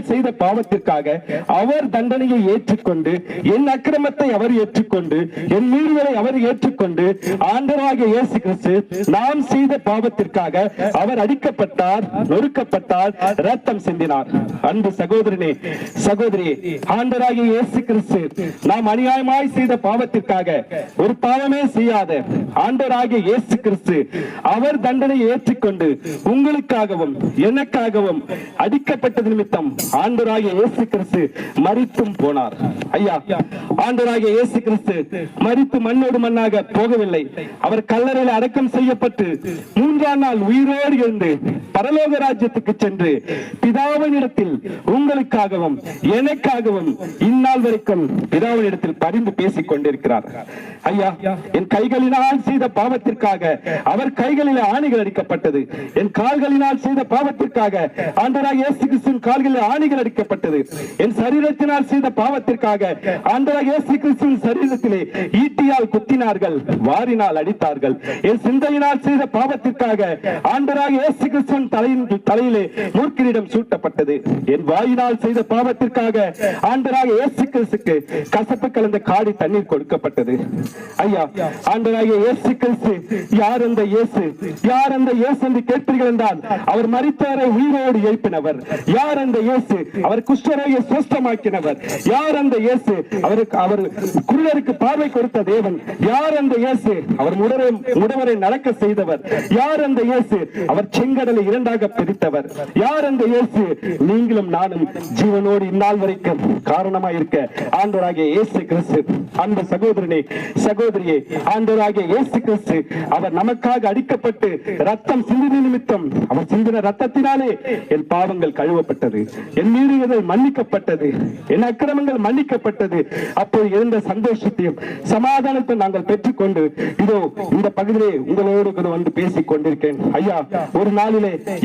செய்த பாவத்திற்காக அவர் தண்டனையை ஏற்றுக்கொண்டு, என் அக்கிரமத்தை அவர் ஏற்றுக்கொண்டு, என் மீறுதலை அவர் ஏற்றுக்கொண்டு, ஆண்டவராகிய இயேசு கிறிஸ்து நாம் செய்த பாவத்திற்காக அவர் அடிக்கப்பட்டார், நொறுக்கப்பட்டார், ரத்தம் சிந்தினார். அன்பு சகோதரனே, சகோதரியே, ஆண்டவராகிய இயேசு கிறிஸ்து நாம் அநியாயமாய் செய்த பாவத்திற்காக, ஒரு பாவமே செய்யாத ஆண்டவராகிய இயேசு கிறிஸ்து அவர் தண்டனையை ஏற்றுக்கொண்டு உங்களுக்காகவும் எனக்காகவும் அடிக்கப்பட்டது நிமித்தம் ஆண்டவராகிய இயேசு கிறிஸ்து மரித்தும் போனார். ஐயா, ஆண்டவராகிய இயேசு கிறிஸ்து மரித்து மண்ணோடு மண்ணாக போகவில்லை. அவர் கல்லறையில் அடக்கம் செய்யப்பட்டு மூன்றாம் நாள் உயிரோடு எழுந்து பரலோக ராஜ்யத்துக்கு சென்று பிதாவினிடத்தில் உங்களுக்காகவும் எனக்காகவும் இந்நாள் வரைக்கும் பிதாவினிடத்தில் பரிந்து பேசிக் கொண்டிருக்கிறார். ஐயா, என் கைகளினால் செய்த பாவத்திற்காக அவர் கைகளில் ஆணிகள் அடிக்கப்பட்டது. என் கால்களினால் செய்த பாவத்திற்காக ஆண்டவராகிய இயேசு கிறிஸ்துவின் கால்களில் ஆணிகள் அடிக்கப்பட்டது. என் சரீரத்தினால் செய்த பாவத்திற்காக ஆண்டவராகிய இயேசு கிறிஸ்துவின் சரீரத்திலே ஈட்டியால் குத்தினார்கள், வாரினால் அடித்தார்கள். என் சிந்தையினால் செய்த பாவத்திற்காக ஆண்டவராகிய இயேசு கிறிஸ்துவின் தலையிலே மூர்க்கிரீடம் சூட்டப்பட்டது. என் வாயினால் செய்த பாவத்திற்காக ஆண்டவராகிய இயேசு கிறிஸ்துவுக்கு கசப்பு கலந்த காடி தண்ணீர் கொடுக்கப்பட்டது. ஐயா, ஆண்டவராகிய இயேசு கிறிஸ்து யார் அந்த இயேசு? யார் அந்த இயேசு என்று கேட்பீர்கள் என்றால், அவர் மரித்தவரை உயிரோடு எழுப்பினவர். யார் அந்த இயேசு? அவர் குஷ்டரோகியை சுஸ்தமாக்கினவர். யார் அந்த இயேசு? அவர் குருடருக்கு பார்வை கொடுத்த தேவன். யார் அந்த இயேசு? அவர் முடவரை நடக்க செய்தவர். யார் அந்த இயேசு? அவர் செங்கடலை இரண்டாக பிரித்தவர். யார் அந்த இயேசு? நீங்களும் நானும் ஜீவனோடு இந்நாள் வரைக்கும் காரணமாக இருக்க ஆண்டவராகிய இயேசு கிறிஸ்து. அன்பு சகோதரனே, சகோதரியே, ஆண்டவராகிய இயேசு கிறிஸ்து அவர் நமக்காக அடிக்கப்பட்டு ரத்தம் சிந்தின நிமித்தம், அவர் சிந்தின ரத்தத்தினாலே என் பாவங்கள் கழுவப்பட்டது, என் மீறுதல் மன்னிக்கப்பட்டது, என் அக்கிரமங்கள் மன்னிக்கப்பட்டது. அப்போது இருந்த சந்தோஷத்தையும் சமாதானத்தை நாங்கள் பெற்றுக்கொண்டு இதோ இந்த பகுதியிலே உங்களோடு வந்து பேசிக் கொண்டிருக்கேன். ஐயா, ஒரு நாளிலே